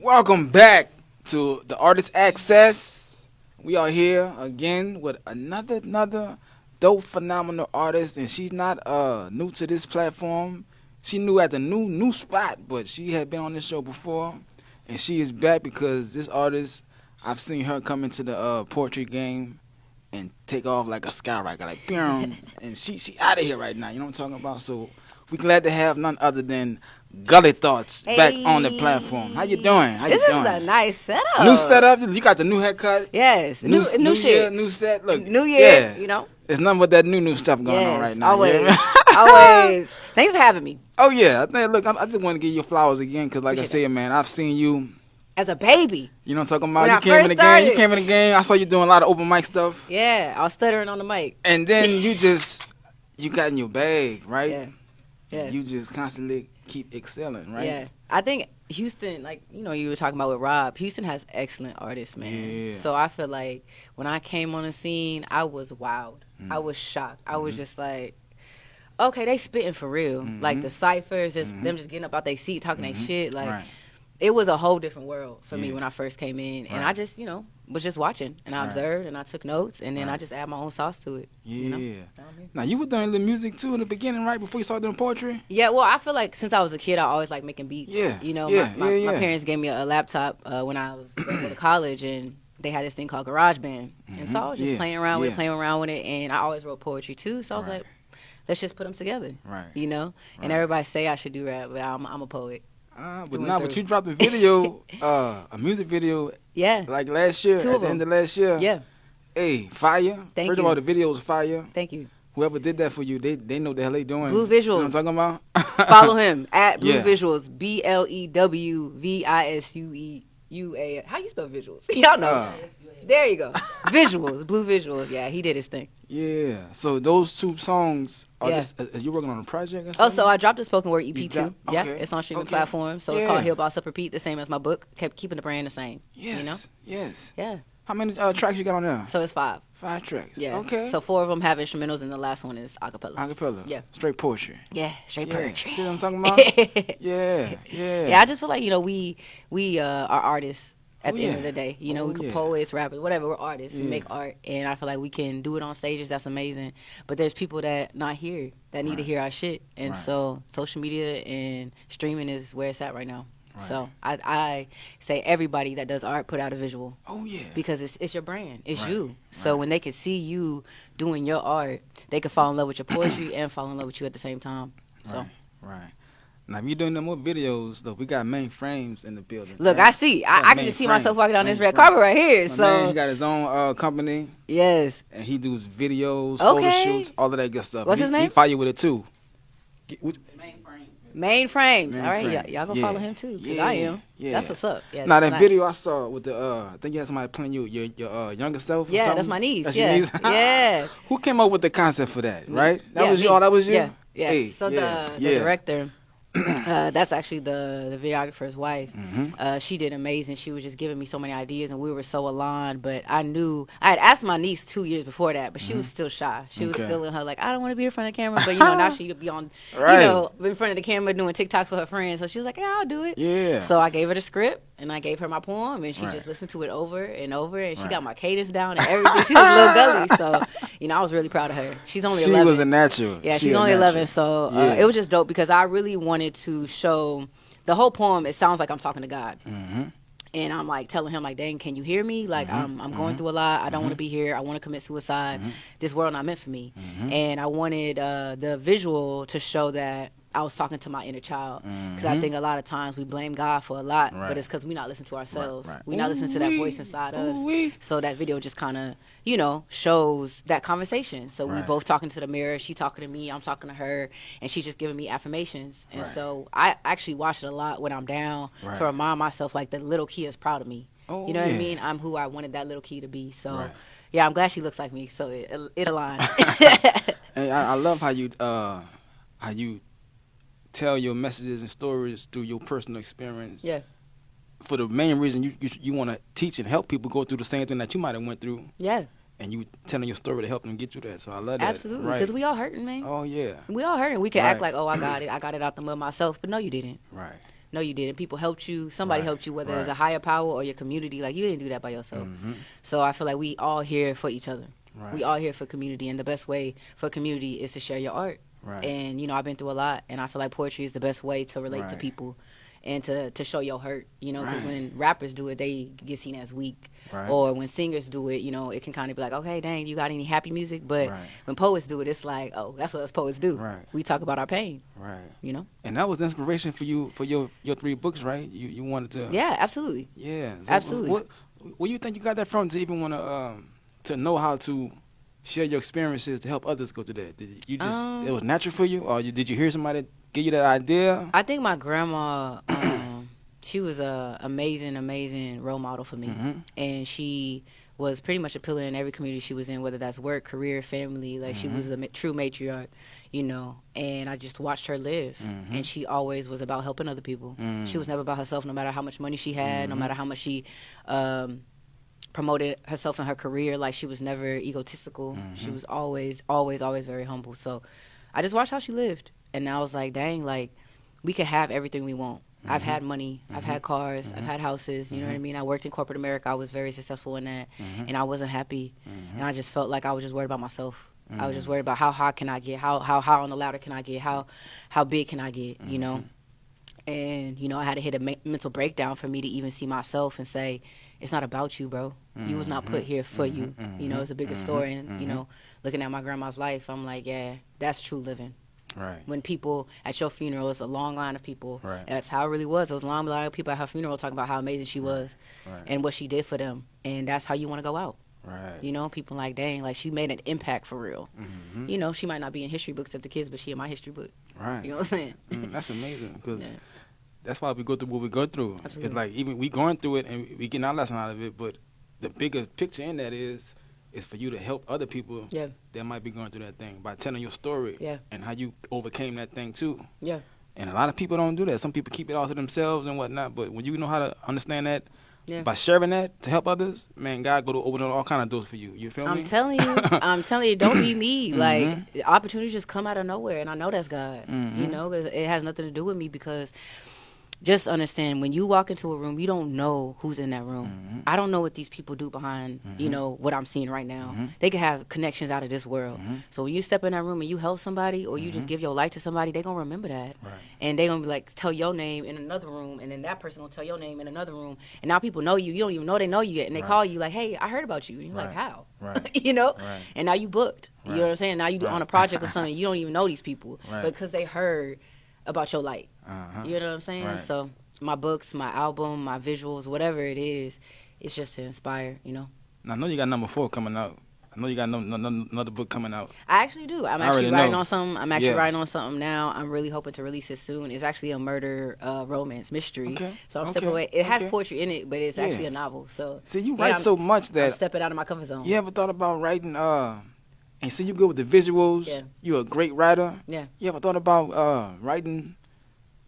Welcome back to the Artist Access. We are here again with another dope, phenomenal artist, and she's not new to this platform. She new at the new spot, but she had been on this show before, and she is back because this artist, I've seen her come into the poetry game and take off like a skyrocket, like boom, and she out of here right now. You know what I'm talking about? So we're glad to have none other than Gully Thoughts back on the platform. How you doing? This is a nice setup. New setup. You got the new haircut. Yes. New shit. Year, new set. Look. New year. Yeah. You know. There's nothing but that new stuff going on right now. Always. Always. Thanks for having me. Oh yeah. Look, I just want to give you flowers again because, like I said, man, I've seen you as a baby. You know what I'm talking about? When You came in the game. You came in the game. I saw you doing a lot of open mic stuff. Yeah, I was stuttering on the mic. And then you got in your bag, right? Yeah. Yeah. You just constantly keep excelling, right? Yeah. I think Houston, like, you were talking about with Rob, Houston has excellent artists, man. Yeah. So I feel like when I came on the scene, I was wowed. I was shocked. I was just like, okay, they spitting for real. Like the ciphers, just them just getting up out their seat, talking their shit. Like, it was a whole different world for me when I first came in. And I just, was just watching. And I observed and I took notes. And then I just add my own sauce to it. Yeah. You know? Now, you were doing the music, too, in the beginning, right? Before you started doing poetry? Yeah, well, I feel like since I was a kid, I always liked making beats. Yeah. My parents gave me a laptop when I was going to college. And they had this thing called GarageBand. And so I was just playing around with it. And I always wrote poetry, too. So I was like, let's just put them together. Right. And everybody say I should do rap, but I'm a poet. But you dropped a video, a music video, like last year, at the end of last year. Yeah. Hey, fire. First of all, the video was fire. Thank you. Whoever did that for you, they know the hell they doing. Blue Visuals. You know what I'm talking about? Follow him at Blue Visuals. BLEWVISUEUA. How you spell visuals? Y'all know. There you go. Visuals. Blue Visuals. Yeah, he did his thing. Yeah. So those two songs are you working on a project or something? Oh, so I dropped a spoken word EP too. Okay. Yeah, it's on streaming platforms. So it's called Heal Boss Up Repeat, the same as my book. Kept keeping the brand the same. Yes. Yes. Yeah. How many tracks you got on there? So it's 5. 5 tracks. Yeah. Okay. So 4 of them have instrumentals, and the last one is acapella. Acapella. Yeah. Straight poetry. Yeah. Straight poetry. See what I'm talking about? Yeah. Yeah. I just feel like we are artists. At the end of the day, we could poets, rappers, whatever. We're artists. We make art, and I feel like we can do it on stages. That's amazing. But there's people that not here that need to hear our shit, and so social media and streaming is where it's at right now. Right. So I say everybody that does art put out a visual. Oh yeah. Because it's your brand. It's you. So when they can see you doing your art, they can fall in love with your poetry and fall in love with you at the same time. So. Right. Now, if you're doing no more videos, though, we got Main Frames in the building. Look, right? I see. I can just see myself walking down this red carpet right here. So he got his own company. Yes. And he does videos, photo shoots, all of that good stuff. What's his name? He fire with it, too. Main Frames. All right, y'all go follow him, too, because I am. Yeah. That's what's up. Yeah, now, that video I saw with the, I think you had somebody playing your younger self or Yeah, something? That's my niece. That's your niece? Yeah. Who came up with the concept for that, right? That was you? Oh, that was you? Yeah. Hey, so the director... that's actually the videographer's wife. She did amazing. She was just giving me so many ideas, and we were so aligned. But I had asked my niece 2 years before that, but she was still shy. She was still in her like, I don't want to be in front of the camera. But now she could be on, in front of the camera doing TikToks with her friends. So she was like, yeah, I'll do it. Yeah. So I gave her the script and I gave her my poem, and she just listened to it over and over, and she got my cadence down and everything. She was a little gully, so I was really proud of her. She's only 11. She was a natural. Yeah, she's only 11, so it was just dope because I really wanted to show the whole poem. It sounds like I'm talking to God. And I'm like telling him, like, dang, can you hear me? Like, I'm going through a lot. I don't want to be here. I want to commit suicide. This world not meant for me. And I wanted the visual to show that I was talking to my inner child. Because I think a lot of times we blame God for a lot, but it's because we not listening to ourselves. We not listening to that voice inside us. So that video just kind of, shows that conversation. So we both talking to the mirror. She talking to me. I'm talking to her. And she's just giving me affirmations. And so I actually watch it a lot when I'm down to remind myself, like, the little key is proud of me. You know what I mean? I'm who I wanted that little key to be. So, yeah, I'm glad she looks like me. So it aligns. And I love how you tell your messages and stories through your personal experience. Yeah. For the main reason you want to teach and help people go through the same thing that you might have went through. Yeah. And you telling your story to help them get through that. So I love that. Absolutely. Because we all hurting, man. Oh, yeah. We all hurting. We can act like, oh, I got it out the mud myself. But no, you didn't. Right. No, you didn't. People helped you. Somebody helped you, whether it's a higher power or your community. Like, you didn't do that by yourself. So I feel like we all here for each other. We all here for community, and the best way for community is to share your art. And, I've been through a lot, and I feel like poetry is the best way to relate to people and to show your hurt, because when rappers do it, they get seen as weak. Or when singers do it, it can kind of be like, okay, dang, you got any happy music? But when poets do it, it's like, oh, that's what us poets do. We talk about our pain. And that was inspiration for you for your 3 books, right? You wanted to. Yeah, absolutely. Yeah, so absolutely. Where you think you got that from to even want to know how to share your experiences to help others go through that? Did you just it was natural for you, or did you hear somebody give you that idea? I think my grandma, she was a amazing role model for me, and she was pretty much a pillar in every community she was in, whether that's work, career, family. Like, she was a true matriarch, and I just watched her live, and she always was about helping other people. She was never about herself, no matter how much money she had, no matter how much she promoted herself in her career. Like, she was never egotistical. She was always very humble. So I just watched how she lived, and I was like, dang, like, we could have everything we want. I've had money, I've had cars, I've had houses, you know what I mean? I worked in corporate America, I was very successful in that, and I wasn't happy, and I just felt like I was just worried about myself. I was just worried about how high can I get, how high on the ladder can I get, how big can I get, And, I had to hit a mental breakdown for me to even see myself and say, it's not about you, bro. You was not put here for you. It's a bigger story. And, looking at my grandma's life, I'm like, yeah, that's true living. When people at your funeral, it's a long line of people. That's how it really was. It was a long line of people at her funeral talking about how amazing she was and what she did for them. And that's how you want to go out. People like, dang, like, she made an impact for real. She might not be in history books at the kids, but she in my history book. You know what I'm saying? That's amazing, because that's why we go through what we go through. Absolutely. It's like, even we going through it and we getting our lesson out of it, but the bigger picture in that is for you to help other people that might be going through that thing by telling your story and how you overcame that thing too. And a lot of people don't do that. Some people keep it all to themselves and whatnot, but when you know how to understand that, by sharing that to help others, man, God go to open up all kind of doors for you. You feel me? I'm telling you, don't be me. Like, opportunities just come out of nowhere, and I know that's God. 'Cause it has nothing to do with me, because just understand, when you walk into a room, you don't know who's in that room. I don't know what these people do behind, what I'm seeing right now. They could have connections out of this world. So when you step in that room and you help somebody, or you just give your life to somebody, they're going to remember that. And they're going to be like, tell your name in another room, and then that person going to tell your name in another room. And now people know you. You don't even know they know you yet. And they call you like, hey, I heard about you. And you're like, how? And now you booked. You know what I'm saying? Now you on a project or something. You don't even know these people. Because they heard about your light. You know what I'm saying? So my books, my album, my visuals, whatever it is, it's just to inspire, Now, I know you got number 4 coming out. I know you got another book coming out. I actually do. I'm actually writing on something. I'm actually writing on something now. I'm really hoping to release it soon. It's actually a murder romance mystery. So I'm stepping away. It has poetry in it, but it's actually a novel. So see, you write so much that I'm stepping out of my comfort zone. You ever thought about writing? And see, you good with the visuals. You're a great writer. You ever thought about writing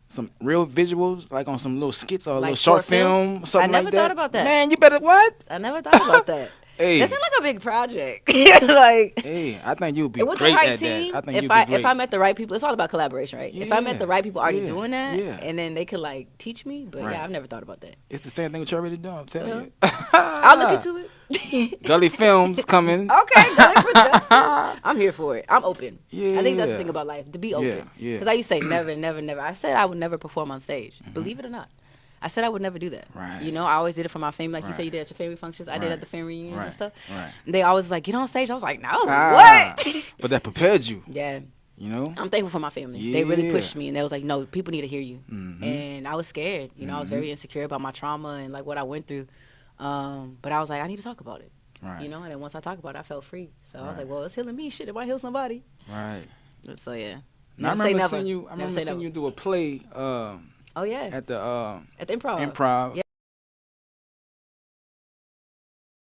some real visuals, like on some little skits or a little short film, something like that? I never thought about that. Man, you better what? I never thought about that. Hey. That seems like a big project. Like, hey, I think you'd be with great the right at team, that. I think you'd be great. If I met the right people, it's all about collaboration, right? If I met the right people already doing that, yeah. and then they could like teach me, but yeah, I've never thought about that. It's the same thing with you already doing, I'm telling you. I'll look into it. Gully Films coming. Okay, Gully Production. I'm here for it. I'm open. Yeah, I think that's the thing about life, to be open. Yeah. Because I used to say never, never, never. I said I would never perform on stage. Believe it or not. I said I would never do that. Right. You know, I always did it for my family. Like you said you did at your family functions. I did at the family reunions and stuff. Right. And they always like, get on stage. I was like, no, what? But that prepared you. Yeah. You know? I'm thankful for my family. Yeah. They really pushed me. And they was like, no, people need to hear you. And I was scared. You know, I was very insecure about my trauma and like what I went through. But I was like, I need to talk about it. Right. You know, and then once I talked about it, I felt free. So I was like, well, it's healing me. Shit, it might heal somebody. Right. So yeah. I remember seeing you do a play Oh yeah. at the At the Improv. Improv. Yeah.